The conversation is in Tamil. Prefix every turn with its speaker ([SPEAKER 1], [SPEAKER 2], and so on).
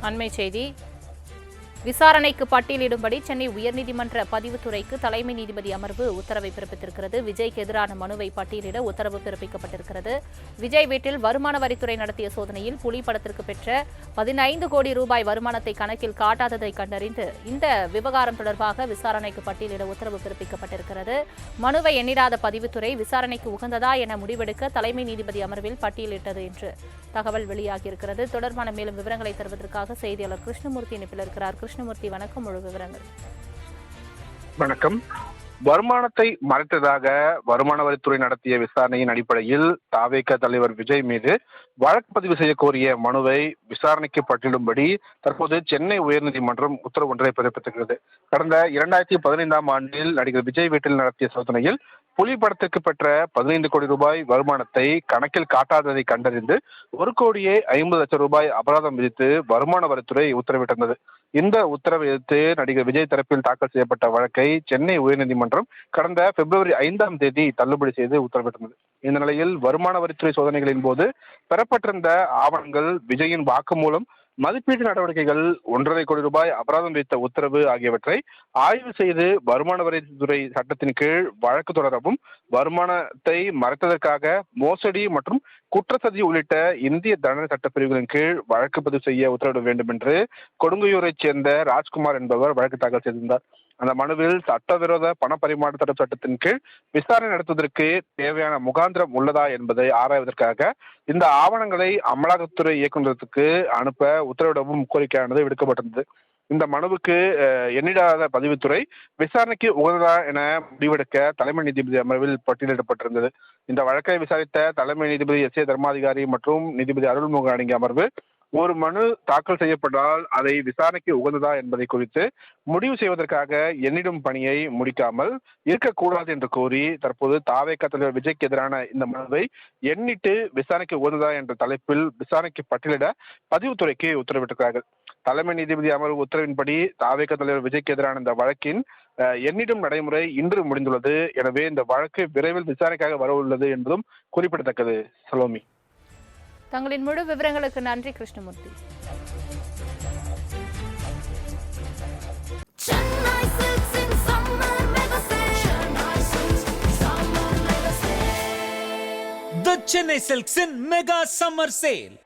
[SPEAKER 1] அண்மை செய்தி. விசாரணைக்கு பட்டியலிடும்படி சென்னை உயர்நீதிமன்ற பதிவுத்துறைக்கு தலைமை நீதிபதி அமர்வு உத்தரவை பிறப்பித்திருக்கிறது. விஜய்க்கு எதிரான மனுவை பட்டியலிட உத்தரவு பிறப்பிக்கப்பட்டிருக்கிறது. விஜய் வீட்டில் வருமான வரித்துறை நடத்திய சோதனையில் புலி படத்திற்கு பெற்ற 15 கோடி ரூபாய் வருமானத்தை கணக்கில் காட்டாததை கண்டறிந்து இந்த விவகாரம் தொடர்பாக விசாரணைக்கு பட்டியலிட உத்தரவு பிறப்பிக்கப்பட்டிருக்கிறது. மனுவை எண்ணிடாத பதிவுத்துறை விசாரணைக்கு உகந்ததா என முடிவெடுக்க தலைமை நீதிபதி அமர்வில் பட்டியலிட்டது என்று தகவல் வெளியாகியிருக்கிறது. தொடர்பான மேலும் விவரங்களை தருவதற்காக செய்தியாளர் கிருஷ்ணமூர்த்தி இணைப்பில் இருக்கிறார். கிருஷ்ணமூர்த்தி, வணக்கம். முழு விவரங்கள்.
[SPEAKER 2] வணக்கம். வருமானத்தை மறைத்ததாக வருமான வரித்துறை நடத்திய விசாரணையின் அடிப்படையில் தவேக தலைவர் விஜய் மீது வழக்கு பதிவு செய்ய கோரிய மனுவை விசாரணைக்கு பட்டியலிடும்படி தற்போது சென்னை உயர்நீதிமன்றம் உத்தரவு ஒன்றை பிறப்பித்திருக்கிறது. கடந்த 2015ஆம் ஆண்டில் நடிகர் விஜய் வீட்டில் நடத்திய சோதனையில் புலி படத்திற்கு பெற்ற 15 கோடி ரூபாய் வருமானத்தை கணக்கில் காட்டாததை கண்டறிந்து 1,50,00,000 ரூபாய் அபராதம் விதித்து வருமான வரித்துறை உத்தரவிட்டிருந்தது. இந்த உத்தரவை எதிர்த்து நடிகர் விஜய் தரப்பில் தாக்கல் செய்யப்பட்ட வழக்கை சென்னை உயர்நீதிமன்றம் கடந்த பிப்ரவரி 5ஆம் தேதி தள்ளுபடி செய்து உத்தரவிட்டிருந்தது. இந்த நிலையில் வருமான வரித்துறை சோதனைகளின் போது பெறப்பட்டிருந்த ஆவணங்கள், விஜயின் வாக்குமூலம், மதிப்பீட்டு நடவடிக்கைகள், 1,50,00,000 கோடி ரூபாய் அபராதம் விதித்த உத்தரவு ஆகியவற்றை ஆய்வு செய்து வருமான வரித்துறை சட்டத்தின் கீழ் வழக்கு தொடரவும், வருமானத்தை மறைத்ததற்காக மோசடி மற்றும் குற்றச்சதி உள்ளிட்ட இந்திய தண்டனை சட்டப்பிரிவுகளின் கீழ் வழக்கு பதிவு செய்ய உத்தரவிட வேண்டும் என்று கொடுங்கையூரைச் சேர்ந்த ராஜ்குமார் என்பவர் வழக்கு தாக்கல் செய்திருந்தார். அந்த மனுவில் சட்டவிரோத பண பரிமாற்ற தடுப்பு சட்டத்தின் கீழ் விசாரணை நடத்துவதற்கு தேவையான முகாந்திரம் உள்ளதா என்பதை ஆராய்வதற்காக இந்த ஆவணங்களை அமலாக்கத்துறை இயக்குநரகத்துக்கு அனுப்ப உத்தரவிடவும் கோரிக்கையானது விடுக்கப்பட்டிருந்தது. இந்த மனுவுக்கு எண்ணிடாத பதிவுத்துறை விசாரணைக்கு உகந்ததா என முடிவெடுக்க தலைமை நீதிபதி அமர்வில் பட்டியலிடப்பட்டிருந்தது. இந்த வழக்கை விசாரித்த தலைமை நீதிபதி எஸ். ஏ. தர்மாதிகாரி மற்றும் நீதிபதி அருள்மோகன் அடங்கிய அமர்வு ஒரு மனு தாக்கல் செய்யப்பட்டால் அதை விசாரணைக்கு உகந்ததா என்பதை குறித்து முடிவு செய்வதற்காக எண்ணிடும் பணியை முடிக்காமல் இருக்கக்கூடாது என்று கோரி தற்போது தவேக தலைவர் விஜய்க்கு எதிரான இந்த மனுவை எண்ணிட்டு விசாரணைக்கு உகந்ததா என்ற தலைப்பில் விசாரணைக்கு பட்டியலிட பதிவுத்துறைக்கு உத்தரவிட்டிருக்கிறார்கள். தலைமை நீதிபதி அமர்வு உத்தரவின்படி தவேக தலைவர் விஜய்க்கு எதிரான இந்த வழக்கின் எண்ணிடும் நடைமுறை இன்று முடிந்துள்ளது. எனவே இந்த வழக்கு விரைவில் விசாரணைக்காக வரவுள்ளது என்பதும் குறிப்பிடத்தக்கது. சலோமி,
[SPEAKER 1] தங்களின் முழு விவரங்களுக்கு நன்றி Krishnamurthy.
[SPEAKER 3] The Chennai Silks in Mega Summer Sale.